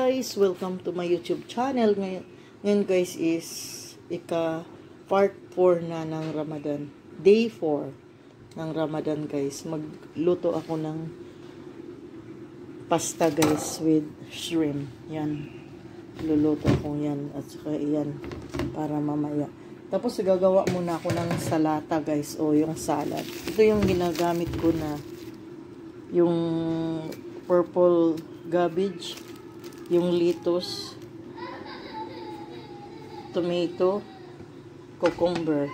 guys! Welcome to my YouTube channel. Ngayon guys is part 4 na ng Ramadan. Day 4 ng Ramadan guys. Magluto ako ng pasta guys with shrimp. Yan. Luluto ko yan. At saka yan. Para mamaya. Tapos gagawa muna ako ng salata guys. O yung salad. Ito yung ginagamit ko na yung purple cabbage, yung lettuce, tomato, cucumber.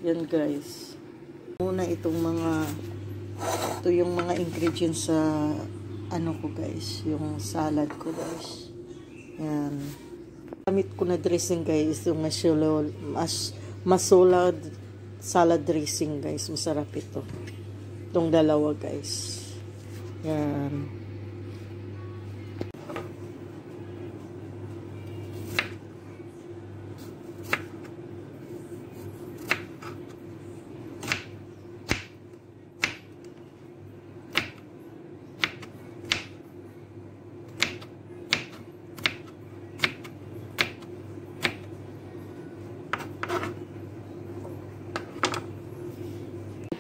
Yan guys. Muna ito yung mga ingredients sa ano ko guys, yung salad ko guys. Yan. Gamit ko na dressing guys, yung masola salad dressing guys. Masarap ito. Itong dalawa guys. Yan.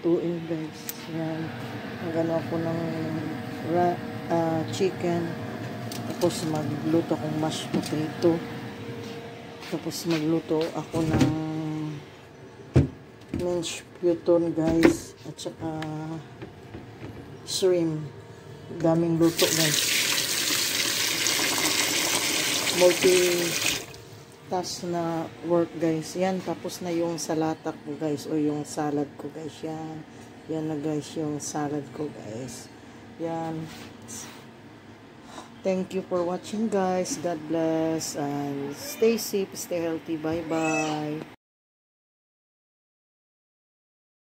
Tuin guys. Yan. Magano ako ng chicken. Tapos magluto akong mashed potato. Tapos magluto ako ng minced puton guys. At saka shrimp. Daming luto guys. Multi-task na work guys. Yan. Tapos na yung salata ko guys. O yung salad ko guys. Yan. Yan na guys yung salad ko guys. Yan. Thank you for watching guys. God bless. And stay safe. Stay healthy. Bye bye.